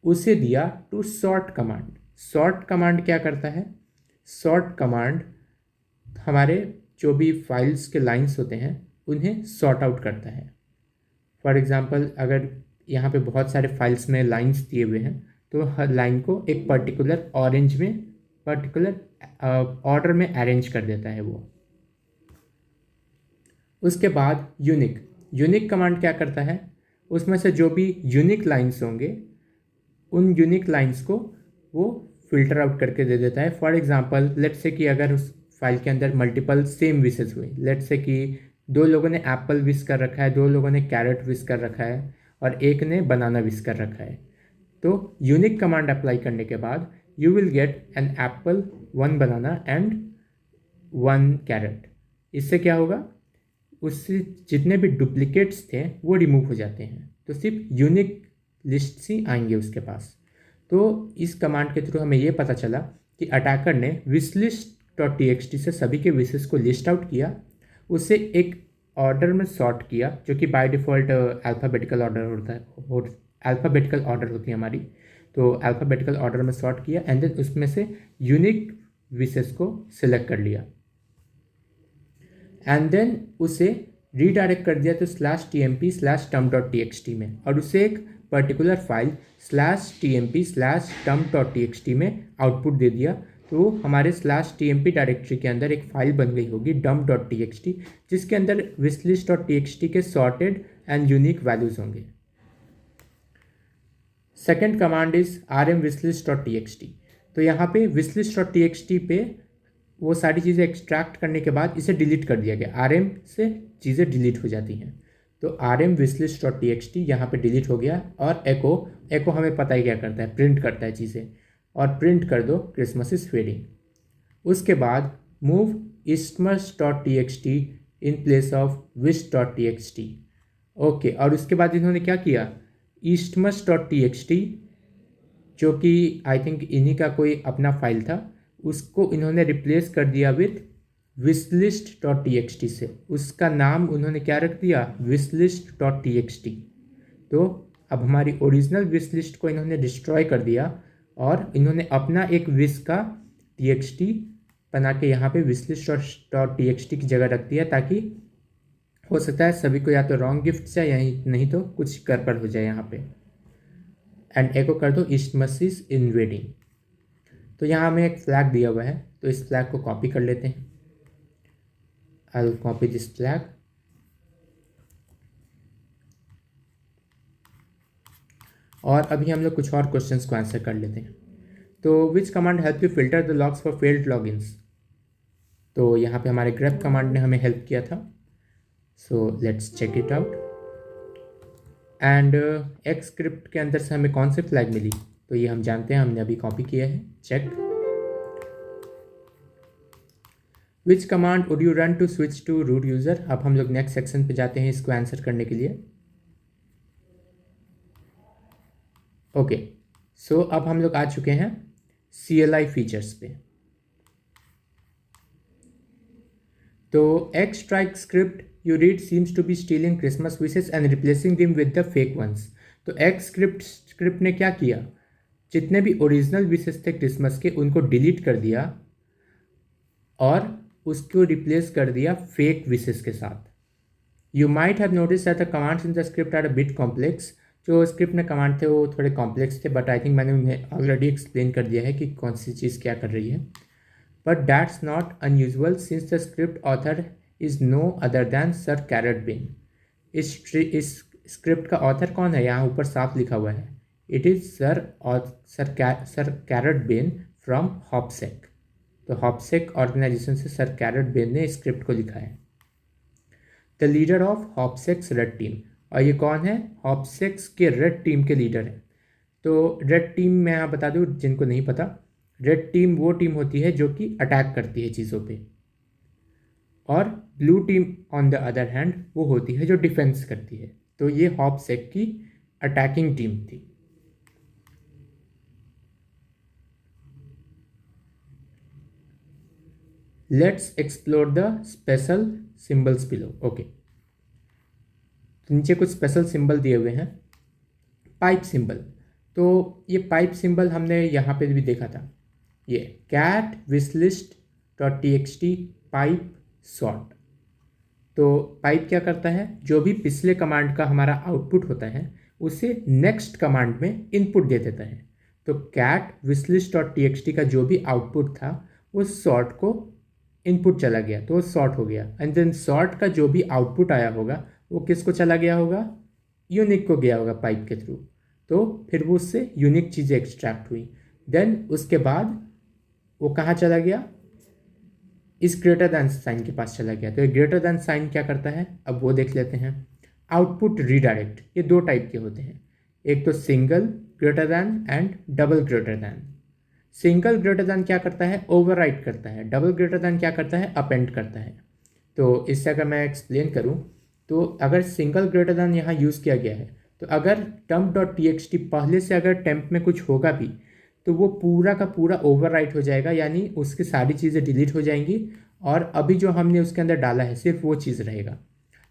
उसे दिया to sort command. Sort command क्या करता है? सॉर्ट कमांड हमारे जो भी फाइल्स के लाइंस होते हैं उन्हें सॉर्ट आउट करता है। फॉर एग्जांपल, अगर यहाँ पे बहुत सारे फाइल्स में लाइंस दिए हुए हैं तो हर लाइन को एक पर्टिकुलर ऑर्डर में अरेंज कर देता है वो। उसके बाद यूनिक कमांड क्या करता है? उसमें से जो भी यूनिक लाइंस होंगे उन यूनिक लाइंस को वो फिल्टर आउट करके दे देता है। फॉर एग्जांपल, लेट्स से कि अगर उस फाइल के अंदर मल्टीपल सेम विशेस हुए, लेट्स से कि 2 लोगों ने एप्पल विश कर रखा है, 2 लोगों ने कैरेट विश कर रखा है और एक ने बनाना विश कर रखा है, तो यूनिक कमांड अप्लाई करने के बाद you will get an apple, 1 banana and 1 carrot. इससे क्या होगा, उससे जितने भी डुप्लीकेट्स थे वो रिमूव हो जाते हैं, तो सिर्फ यूनिक लिस्ट ही आएंगे उसके पास। तो इस कमांड के थ्रू हमें ये पता चला कि अटैकर ने wishlist.txt से सभी के विशेस को लिस्ट आउट किया, उसे एक ऑर्डर में सॉर्ट किया, जो कि बाय डिफ़ॉल्ट अल्फ़ाबेटिकल ऑर्डर होता है, अल्फ़ाबेटिकल ऑर्डर होती है हमारी, तो अल्फ़ाबेटिकल ऑर्डर में सॉर्ट किया एंड देन उसमें से यूनिक विशेस को सिलेक्ट कर लिया एंड देन उसे रीडायरेक्ट कर दिया तो /tmp/dump.txt में, और उसे एक पर्टिकुलर फाइल /tmp/dump.txt में आउटपुट दे दिया, तो हमारे /tmp डायरेक्टरी के अंदर एक फाइल बन गई होगी dump.txt, जिसके अंदर wishlist.txt के सॉर्टेड एंड यूनिक वैल्यूज होंगे। Second command is rm/wishlist.txt। तो यहाँ पे wishlist.txt पे वो सारी चीज़ें एक्सट्रैक्ट करने के बाद इसे डिलीट कर दिया गया, rm से चीज़ें डिलीट हो जाती हैं। तो rm/wishlist.txt यहाँ पे डिलीट हो गया, और एको हमें पता ही क्या करता है, प्रिंट करता है चीज़ें, और प्रिंट कर दो क्रिसमस इज फेडिंग। उसके बाद move isthmus.txt in place of wish.txt। Okay, और उसके बाद इन्होंने क्या किया, isthmus.txt जो कि आई थिंक इन्हीं का कोई अपना फाइल था, उसको इन्होंने रिप्लेस कर दिया विथ wishlist.txt से। उसका नाम उन्होंने क्या रख दिया, wishlist.txt। तो अब हमारी ओरिजिनल विश लिस्ट को इन्होंने डिस्ट्रॉय कर दिया, और इन्होंने अपना एक विश का txt बना के यहाँ पे wishlist.txt की जगह रख दिया, ताकि हो सकता है सभी को या तो रॉन्ग गिफ्ट जाए या नहीं तो कुछ गड़बड़ हो जाए यहाँ पे। एंड एको कर दो ईस्टमस इज इन्वेडिंग। तो यहाँ हमें एक फ्लैग दिया हुआ है, तो इस फ्लैग को कॉपी कर लेते हैं। I will copy this flag, और अभी हम लोग कुछ और क्वेश्चंस को आंसर कर लेते हैं। तो विच command help you filter the logs for failed logins. तो यहाँ पे हमारे grep कमांड ने हमें हेल्प किया था, so let's check it out. And X script के अंदर से हमें कौन सी फ्लैग मिली, तो ये हम जानते हैं, हमने अभी कॉपी किया है, check. Which command would you run to switch to root user. अब हम लोग नेक्स्ट सेक्शन पे जाते हैं इसको आंसर करने के लिए। ओके, सो अब हम लोग आ चुके हैं CLI फीचर्स पे। तो x strike script you read seems to be stealing Christmas wishes and replacing them with the fake ones। तो एक्स स्क्रिप्ट ने क्या किया, जितने भी ओरिजिनल विशेस थे क्रिसमस के उनको डिलीट कर दिया और उसको रिप्लेस कर दिया फेक विशेस के साथ। You might have notice that the commands in the script are a bit complex. जो स्क्रिप्ट में कमांड थे वो थोड़े कॉम्प्लेक्स थे, बट आई थिंक मैंने उन्हें ऑलरेडी एक्सप्लेन कर दिया है कि कौन सी चीज़ क्या कर रही है। But that's not unusual since the script author is no other than sir Carrotbaine. इस स्क्रिप्ट का ऑथर कौन है, यहाँ ऊपर साफ लिखा हुआ है, it is sir Carrotbaine from Hopsec. तो हॉपसेक ऑर्गेनाइजेशन से सर कैरट बिन ने स्क्रिप्ट को लिखा है। The leader of Hopsec's red team, और ये कौन है, हॉपसेक्स के रेड टीम के लीडर हैं। तो रेड टीम मैं यहाँ बता दूँ जिनको नहीं पता, रेड टीम वो टीम होती है जो कि अटैक करती है चीज़ों पे, और blue team on the other hand वो होती है जो डिफेंस करती है। तो ये हॉपसेक की अटैकिंग टीम थी। Let's explore the special symbols below. Okay, नीचे कुछ स्पेशल सिंबल दिए हुए हैं। पाइप सिंबल, तो ये पाइप सिंबल हमने यहाँ पे भी देखा था, ये cat wishlist .txt pipe sort. तो पाइप क्या करता है, जो भी पिछले कमांड का हमारा आउटपुट होता है उसे नेक्स्ट कमांड में इनपुट दे देता है। तो कैट विशलिस्ट .txt का जो भी आउटपुट था उस सॉर्ट को इनपुट चला गया, तो सॉर्ट हो गया। एंड देन सॉर्ट का जो भी आउटपुट आया होगा वो किसको चला गया होगा, यूनिक को गया होगा पाइप के थ्रू। तो फिर वो उससे यूनिक चीज़ें एक्सट्रैक्ट हुई। देन उसके बाद वो कहाँ चला गया, इस ग्रेटर दैन साइन के पास चला गया। तो ये ग्रेटर दैन साइन क्या करता है, अब वो देख लेते हैं। आउटपुट रीडायरेक्ट, ये दो टाइप के होते हैं, एक तो single greater than and double greater than. Single greater than क्या करता है, ओवरराइट करता है। डबल ग्रेटर दैन क्या करता है, अपेंड करता है। तो इससे अगर मैं एक्सप्लेन करूँ, तो अगर सिंगल ग्रेटर दैन यहाँ यूज़ किया गया है, तो अगर temp.txt पहले से अगर टेम्प में कुछ होगा भी तो वो पूरा का पूरा ओवरराइट हो जाएगा, यानी उसकी सारी चीज़ें डिलीट हो जाएंगी और अभी जो हमने उसके अंदर डाला है सिर्फ वो चीज़ रहेगा।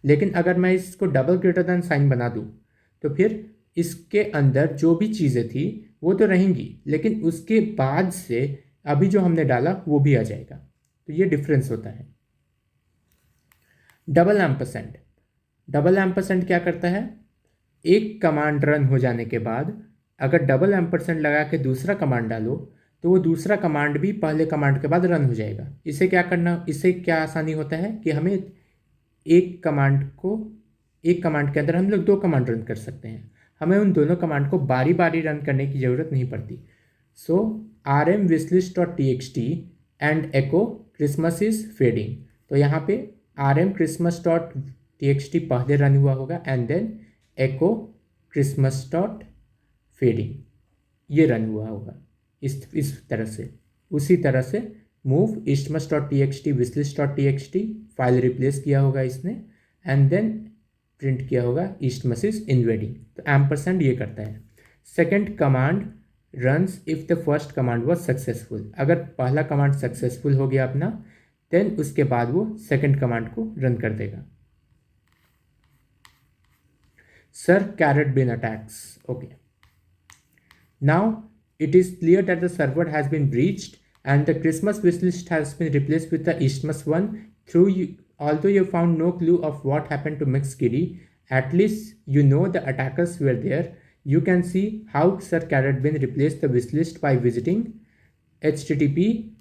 लेकिन अगर मैं इसको डबल ग्रेटर दैन साइन बना दूँ तो फिर इसके अंदर जो भी चीज़ें थी वो तो रहेंगी, लेकिन उसके बाद से अभी जो हमने डाला वो भी आ जाएगा। तो ये डिफरेंस होता है। डबल एम्परसेंड, डबल एम्परसेंड क्या करता है, एक कमांड रन हो जाने के बाद अगर डबल एम्परसेंड लगा के दूसरा कमांड डालो तो वो दूसरा कमांड भी पहले कमांड के बाद रन हो जाएगा। इससे क्या आसानी होता है कि हमें एक कमांड के अंदर हम लोग दो कमांड रन कर सकते हैं। हमें उन दोनों कमांड को बारी बारी रन करने की ज़रूरत नहीं पड़ती। सो rm wishlist.txt and echo Christmas is fading। तो यहाँ पे rm Christmas.txt पहले रन हुआ होगा एंड देन echo Christmas.fading ये रन हुआ होगा इस तरह से। उसी तरह से move istmas.txt wishlist.txt file replace किया होगा इसने एंड देन प्रिंट किया होगा istmas is invading। तो एम्परसेंड ये करता है। Second command runs if the first command was successful. अगर पहला कमांड सक्सेसफुल हो गया अपना देन उसके बाद वो सेकेंड कमांड को रन कर देगा। Sir Carrotbane attacks. Okay, now it is clear that the server has been breached and the Christmas wishlist has been replaced with the Istmas one. Although you found no clue of what happened to MixKitty, at least you know the attackers were there. You can see how Sir Carrot Bin replaced the wishlist by visiting http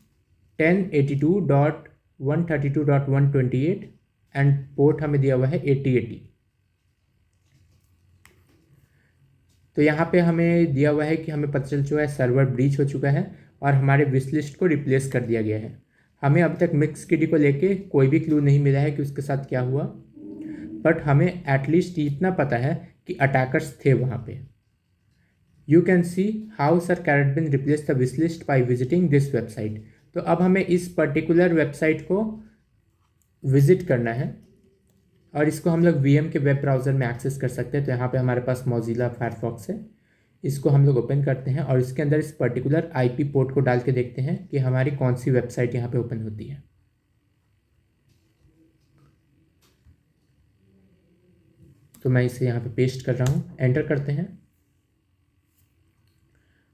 1082.132.128 and port हमें दिया हुआ है 8080। तो यहाँ पे हमें दिया हुआ है कि हमें पता चल चुका है सर्वर ब्रीच हो चुका है और हमारे विश लिस्ट को रिप्लेस कर दिया गया है। हमें अब तक MixKitty को लेके कोई भी क्लू नहीं मिला है कि उसके साथ क्या हुआ, बट हमें एटलीस्ट इतना पता है कि अटैकर्स थे वहाँ पे। You can see how Sir Carrotbane replace the wish list by visiting this website. तो अब हमें इस पर्टिकुलर वेबसाइट को विजिट करना है और इसको हम लोग VM के वेब ब्राउज़र में एक्सेस कर सकते हैं। तो यहाँ पे हमारे पास मोजिला फायरफॉक्स है, इसको हम लोग ओपन करते हैं और इसके अंदर इस पर्टिकुलर IP पोर्ट को डाल के देखते हैं कि हमारी कौन सी वेबसाइट यहाँ पे ओपन होती है। तो मैं इसे यहाँ पे पेस्ट कर रहा हूँ, एंटर करते हैं।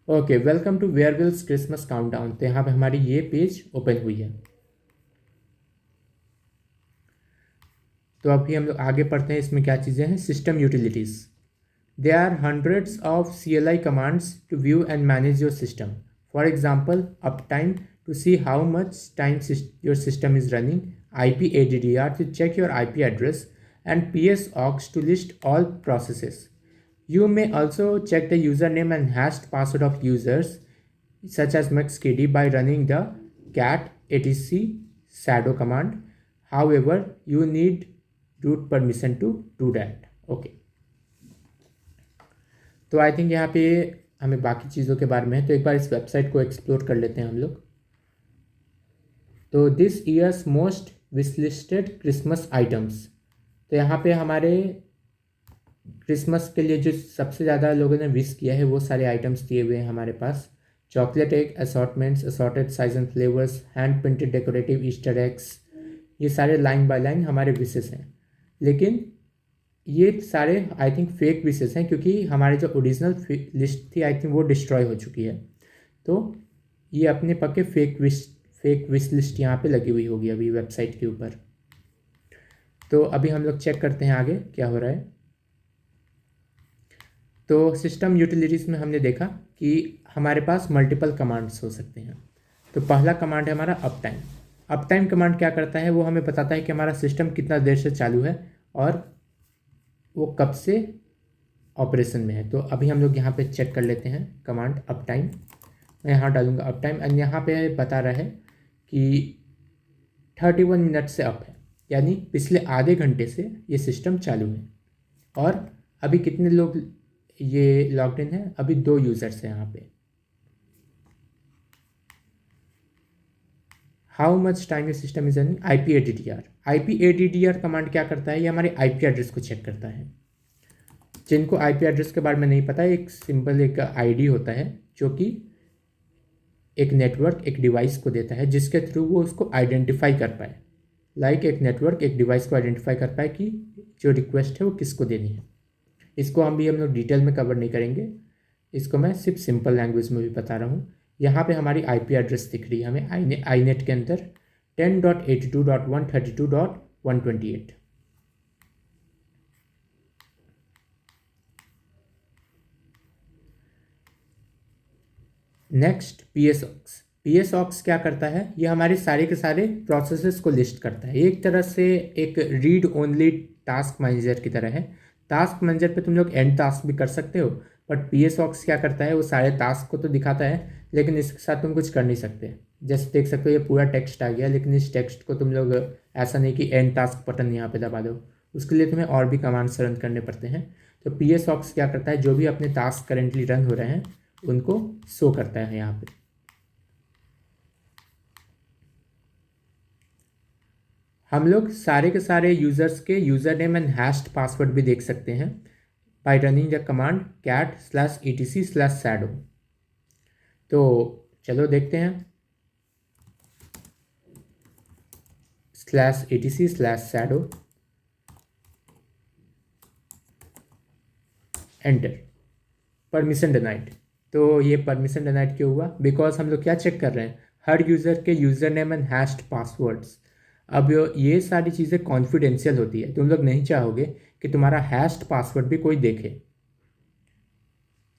Okay, welcome to Wareville's Christmas countdown. तो यहाँ पे हमारी ये पेज ओपन हुई है। तो अभी हम लोग आगे पढ़ते हैं इसमें क्या चीज़ें हैं। System utilities. There are hundreds of CLI commands to view and manage your system. For example, uptime to see how much time your system is running, IPADDR to check your IP address, and PSOX to list all processes. You may also check the username and hashed password of users such as MixKitty by running the cat etc sudo command. However, you need root permission to do that. Okay. तो आई थिंक यहाँ पे हमें बाकी चीज़ों के बारे में है, तो एक बार इस वेबसाइट को एक्सप्लोर कर लेते हैं हम लोग। तो this year's most wishlisted Christmas items. तो यहाँ पे हमारे क्रिसमस के लिए जो सबसे ज़्यादा लोगों ने विश किया है वो सारे आइटम्स दिए हुए हैं हमारे पास। Chocolate egg assortments, assorted size and flavours, hand printed decorative Easter eggs, ये सारे लाइन बाय लाइन हमारे विशेस हैं। लेकिन ये सारे आई थिंक फेक विशेस हैं क्योंकि हमारी जो ओरिजिनल लिस्ट थी आई थिंक वो डिस्ट्रॉय हो चुकी है। तो ये अपने पक्के फेक विश लिस्ट यहाँ पे लगी हुई होगी अभी वेबसाइट के ऊपर। तो अभी हम लोग चेक करते हैं आगे क्या हो रहा है। तो सिस्टम यूटिलिटीज़ में हमने देखा कि हमारे पास मल्टीपल कमांड्स हो सकते हैं। तो पहला कमांड है हमारा up time. Up time command क्या करता है, वो हमें बताता है कि हमारा सिस्टम कितना देर से चालू है और वो कब से ऑपरेशन में है। तो अभी हम लोग यहाँ पे चेक कर लेते हैं कमांड अप टाइम। मैं यहाँ डालूंगा अप टाइम एंड यहाँ पे बता रहा है कि 31 मिनट से अप है, यानी पिछले आधे घंटे से ये सिस्टम चालू है। और अभी कितने लोग ये लॉग्ड इन है, अभी 2 यूज़र्स हैं यहाँ पे। हाउ मच टाइम ये system is running, IPADDR। IPADDR command क्या करता है, ये हमारे IP एड्रेस को चेक करता है। जिनको IP एड्रेस के बारे में नहीं पता है, एक सिंपल एक ID होता है जो कि एक नेटवर्क एक डिवाइस को देता है जिसके थ्रू वो उसको आइडेंटिफाई कर पाए। लाइक एक नेटवर्क एक डिवाइस को आइडेंटिफाई कर पाए कि जो रिक्वेस्ट है वो किसको देनी है। इसको हम लोग डिटेल में कवर नहीं करेंगे, इसको मैं सिर्फ सिंपल लैंग्वेज में भी बता रहा हूँ। यहाँ पे हमारी IP एड्रेस दिख रही है हमें आईनेट के अंदर 10.82.132.128। नेक्स्ट पी एस ऑक्स क्या करता है, ये हमारे सारे के सारे प्रोसेसेस को लिस्ट करता है। ये एक तरह से एक रीड ओनली टास्क मैनेजर की तरह है। टास्क मैनेजर पे तुम लोग एंड टास्क भी कर सकते हो, बट पी एस ऑक्स क्या करता है, वो सारे टास्क को तो दिखाता है, लेकिन इसके साथ तुम कुछ कर नहीं सकते। जैसे देख सकते हो ये पूरा टेक्स्ट आ गया, लेकिन इस टेक्स्ट को तुम लोग ऐसा नहीं कि एंड टास्क बटन यहाँ पे दबा दो, उसके लिए तुम्हें और भी कमांड्स रन करने पड़ते हैं। तो पी एस ऑक्स क्या करता है, जो भी अपने टास्क करेंटली रन हो रहे हैं उनको शो करता है यहाँ पे। हम लोग सारे के सारे यूज़र्स के user name and hatched password भी देख सकते हैं bye running the command cat/etc/shadow। तो चलो देखते हैं, /etc/shadow एंटर। Permission denied. तो ये परमिशन डिनाइड क्यों हुआ, बिकॉज हम लोग क्या चेक कर रहे हैं, हर यूज़र के user name and hatched passwords. अब ये सारी चीज़ें कॉन्फिडेंशियल होती है, तुम लोग नहीं चाहोगे कि तुम्हारा हैश्ड पासवर्ड भी कोई देखे।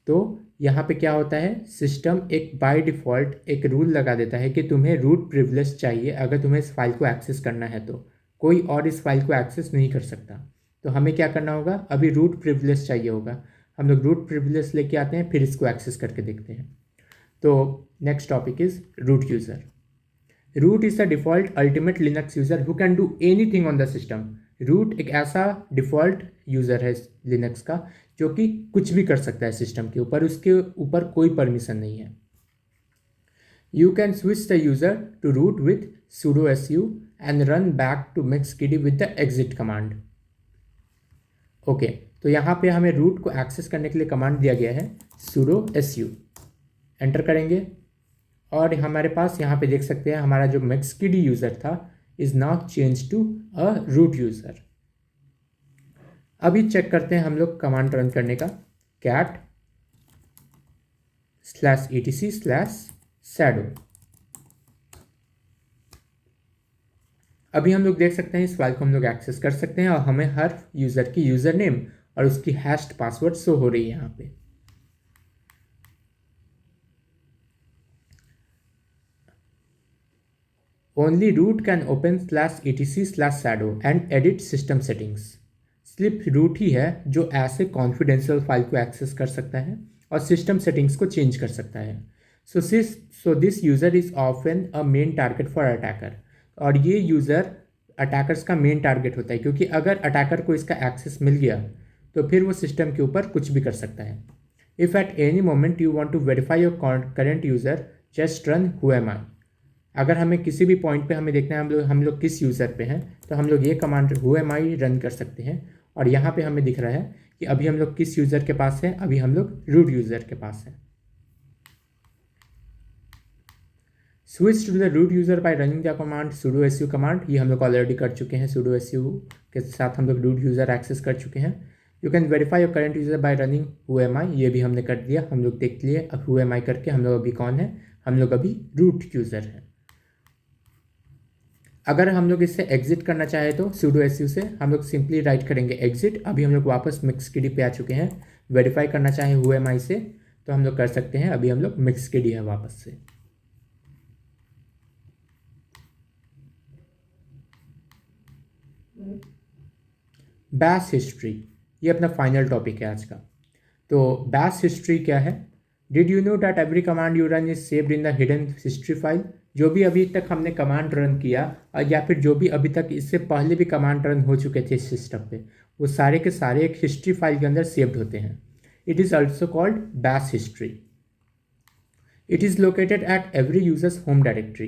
तो यहाँ पे क्या होता है, सिस्टम एक बाय डिफ़ॉल्ट एक रूल लगा देता है कि तुम्हें रूट प्रिविलेज चाहिए अगर तुम्हें इस फाइल को एक्सेस करना है, तो कोई और इस फाइल को एक्सेस नहीं कर सकता। तो हमें क्या करना होगा, अभी रूट प्रिविलेज चाहिए होगा, हम लोग रूट प्रिविलेज लेके आते हैं, फिर इसको एक्सेस करके देखते हैं। तो next topic is root user. Root is the default ultimate Linux user who can do anything on the system. Root एक ऐसा डिफ़ॉल्ट यूज़र है लिनक्स का जो कि कुछ भी कर सकता है सिस्टम के ऊपर, उसके ऊपर कोई परमिशन नहीं है। You can switch the user to root with sudo su and run back to mixkd with the exit command. Okay, तो यहाँ पे हमें रूट को एक्सेस करने के लिए कमांड दिया गया है sudo su। एंटर करेंगे और हमारे पास यहाँ पे देख सकते हैं हमारा जो mixkd यूज़र था is now change to a root user. अभी चेक करते हैं हम लोग कमांड रन करने का, cat/etc/shadow। अभी हम लोग देख सकते हैं इस फाइल को हम लोग एक्सेस कर सकते हैं और हमें हर यूज़र की यूज़र नेम और उसकी हैश्ड पासवर्ड शो हो रही है यहाँ पे। Only root can open /etc/shadow and edit system settings. सिर्फ रूट ही है जो ऐसे कॉन्फिडेंशियल फाइल को एक्सेस कर सकता है और सिस्टम सेटिंग्स को चेंज कर सकता है। So this user is often a main target for attacker. और ये यूज़र अटैकर्स का मेन टारगेट होता है, क्योंकि अगर अटैकर को इसका एक्सेस मिल गया तो फिर वो सिस्टम के ऊपर कुछ भी कर सकता है। If at any moment you want to verify your current user just run who am I. अगर हमें किसी भी पॉइंट पे हमें देखना है हम लोग किस यूज़र पे हैं, तो हम लोग ये command who am I run कर सकते हैं और यहाँ पे हमें दिख रहा है कि अभी हम लोग किस यूज़र के पास है, अभी हम लोग रूट यूज़र के पास है। Switch to the root user by running the command sudo su command, ये हम लोग ऑलरेडी कर चुके हैं। sudo su के साथ हम लोग रूट यूज़र एक्सेस कर चुके हैं। You can verify your current user by running who am I, ये भी हमने कर दिया, हम लोग देख लिए हु एम आई करके हम लोग अभी कौन है, हम लोग अभी रूट यूज़र हैं। अगर हम लोग इससे एग्जिट करना चाहे तो sudo su से हम लोग सिंपली राइट करेंगे एग्जिट। अभी हम लोग वापस mixkd पे आ चुके हैं। वेरीफाई करना चाहे हु एम आई से तो हम लोग कर सकते हैं, अभी हम लोग mixkd है वापस से। बैश हिस्ट्री, ये अपना फाइनल टॉपिक है आज का। तो बैश हिस्ट्री क्या है, did you know that every command you run is saved in the hidden history file. जो भी अभी तक हमने कमांड रन किया या फिर जो भी अभी तक इससे पहले भी कमांड रन हो चुके थे इस सिस्टम पे, वो सारे के सारे एक हिस्ट्री फाइल के अंदर सेव्ड होते हैं। It is also called bash history. It is located at every users home directory.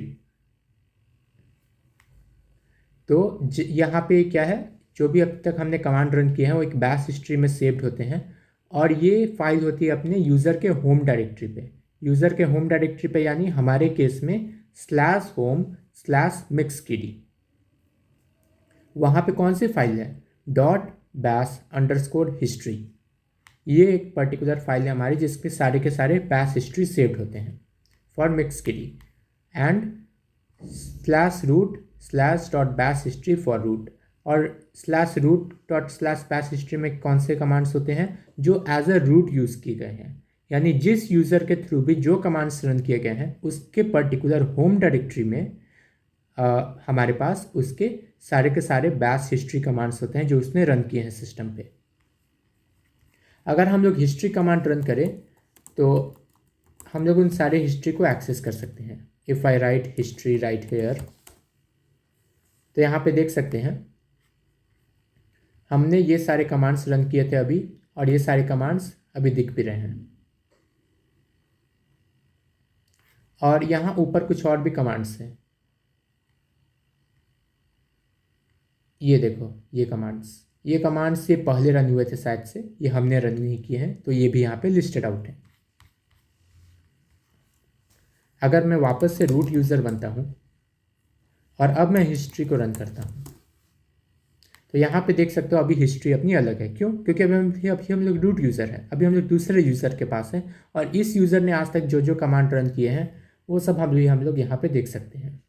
तो यहाँ पे क्या है, जो भी अब तक हमने कमांड रन किए हैं वो एक बैश हिस्ट्री में सेव्ड होते हैं और ये फाइल होती है अपने यूज़र के होम डायरेक्टरी पे। यूज़र के होम डायरेक्टरी पे यानी हमारे केस में /home/mixkd। वहाँ पे कौन सी फाइल है, .bash_history। ये एक पर्टिकुलर फाइल है हमारी जिसके सारे के सारे बैश हिस्ट्री सेव्ड होते हैं for mixkd। And /root/.bash_history for root. और /root./bash_history में कौन से कमांड्स होते हैं जो एज अ रूट यूज़ किए गए हैं। यानी जिस यूज़र के थ्रू भी जो कमांड्स रन किए गए हैं उसके पर्टिकुलर होम डायरेक्टरी में हमारे पास उसके सारे के सारे बैश हिस्ट्री कमांड्स होते हैं जो उसने रन किए हैं सिस्टम पे। अगर हम लोग हिस्ट्री कमांड रन करें तो हम लोग उन सारे हिस्ट्री को एक्सेस कर सकते हैं। If I write history right here, तो यहाँ पे देख सकते हैं हमने ये सारे कमांड्स रन किए थे अभी, और ये सारे कमांड्स अभी दिख भी रहे हैं। और यहाँ ऊपर कुछ और भी कमांड्स हैं, ये देखो ये कमांड्स ये पहले रन हुए थे शायद से, ये हमने रन नहीं किए हैं, तो ये भी यहाँ पे लिस्टेड आउट है। अगर मैं वापस से रूट यूज़र बनता हूँ और अब मैं हिस्ट्री को रन करता हूँ, तो यहाँ पे देख सकते हो अभी हिस्ट्री अपनी अलग है। क्यों? क्योंकि अभी हम लोग रूट यूज़र है, अभी हम लोग दूसरे यूज़र के पास हैं, और इस यूज़र ने आज तक जो जो कमांड रन किए हैं वो सब हम लोग यहाँ पे देख सकते हैं।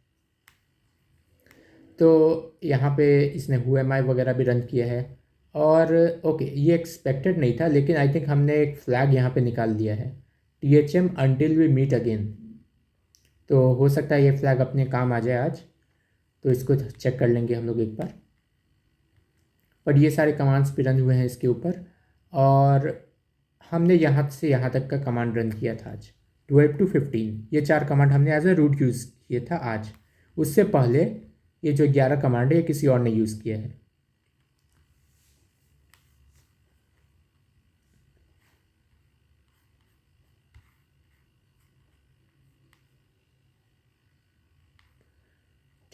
तो यहाँ पे इसने हु एम आई वगैरह भी रन किया है, और ओके ये एक्सपेक्टेड नहीं था, लेकिन आई थिंक हमने एक फ्लैग यहाँ पे निकाल दिया है, THM until we meet again। तो हो सकता है ये फ्लैग अपने काम आ जाए आज, तो इसको चेक कर लेंगे हम लोग एक बार। पर ये सारे कमांड्स भी रन हुए हैं इसके ऊपर, और हमने यहाँ से यहाँ तक का कमांड रन किया था आज 12 to 15। ये 4 कमांड हमने एज ए रूट यूज़ किया था आज। उससे पहले ये जो 11 कमांड है ये किसी और ने यूज़ किया है।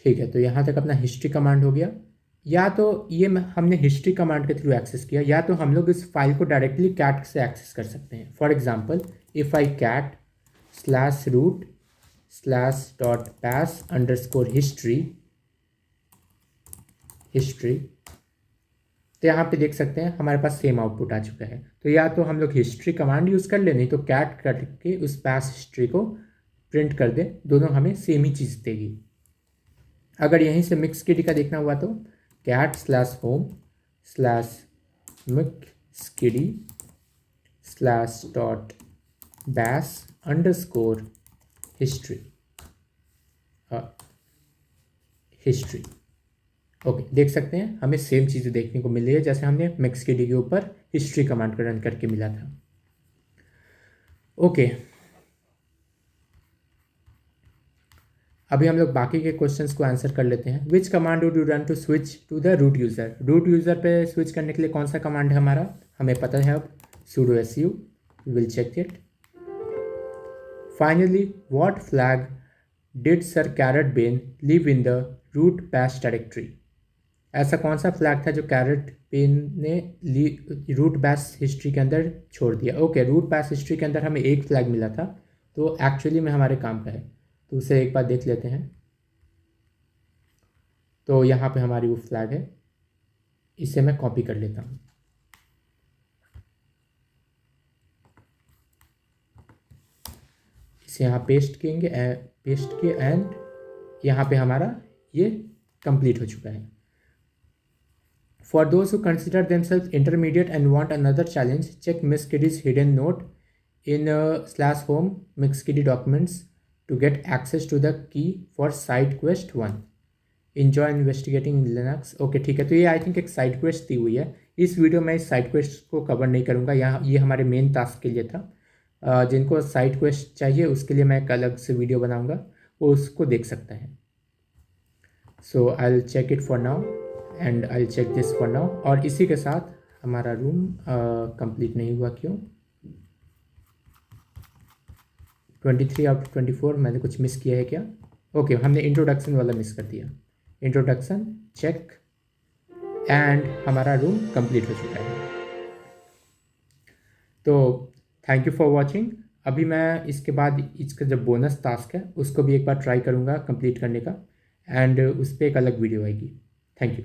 ठीक है, तो यहाँ तक अपना हिस्ट्री कमांड हो गया। या तो ये हमने हिस्ट्री कमांड के थ्रू एक्सेस किया, या तो हम लोग इस फाइल को डायरेक्टली कैट से एक्सेस कर सकते हैं। For example if I cat /root/.bash_history तो यहाँ पे देख सकते हैं हमारे पास सेम आउटपुट आ चुका है। तो या तो हम लोग हिस्ट्री कमांड यूज़ कर ले, नहीं तो कैट करके उस बैश हिस्ट्री को प्रिंट कर दे, दोनों हमें सेम ही चीज़ देगी। अगर यहीं से मिक्सकिडी का देखना हुआ तो cat/home/mickskiddy/dot-bash_history। ओके, देख सकते हैं हमें सेम चीज़ें देखने को मिल रही है जैसे हमने मिक्सकिडी के ऊपर हिस्ट्री कमांड को रन करके मिला था। ओके, अभी हम लोग बाकी के क्वेश्चंस को आंसर कर लेते हैं। Which command would you run to switch to the root user? Root user पे स्विच करने के लिए कौन सा कमांड है हमारा, हमें पता है अब, sudo su। Will check it. Finally what flag did Sir Carrotbane leave in the root bash directory? ऐसा कौन सा फ्लैग था जो कैरेट पेन ने रूट बैश हिस्ट्री के अंदर छोड़ दिया? ओके, रूट बैश हिस्ट्री के अंदर हमें एक फ्लैग मिला था, तो एक्चुअली में हमारे काम का है, तो उसे एक बार देख लेते हैं। तो यहाँ पे हमारी वो फ्लैग है, इसे मैं कॉपी कर लेता हूँ। इसे यहाँ पेस्ट किए एंड यहाँ पे हमारा ये कंप्लीट हो चुका है। For those who consider themselves intermediate and want another challenge, check Miskiddy's hidden note in /home Miskiddy documents to get access to the key for side quest 1. Enjoy investigating in Linux। Okay ठीक है, तो ये आई थिंक एक साइड क्वेस्ट दी हुई है। इस वीडियो में इस साइड क्वेस्ट को कवर नहीं करूँगा, यहाँ ये हमारे मेन टास्क के लिए था। जिनको साइड क्वेस्ट चाहिए उसके लिए मैं एक अलग से वीडियो बनाऊँगा, वो उसको देख सकता है। So I will check it for now and I check this for now. और इसी के साथ हमारा रूम कंप्लीट नहीं हुआ। क्यों? 23 आउट ऑफ 24 मैंने कुछ मिस किया है क्या? ओके, हमने इंट्रोडक्शन वाला मिस कर दिया। इंट्रोडक्शन चेक एंड हमारा रूम कंप्लीट हो चुका है। तो थैंक यू फॉर वॉचिंग। अभी मैं इसके बाद इसका जो बोनस टास्क है उसको भी एक बार ट्राई करूँगा कंप्लीट करने का, एंड उस पर एक अलग वीडियो आएगी। Thank you.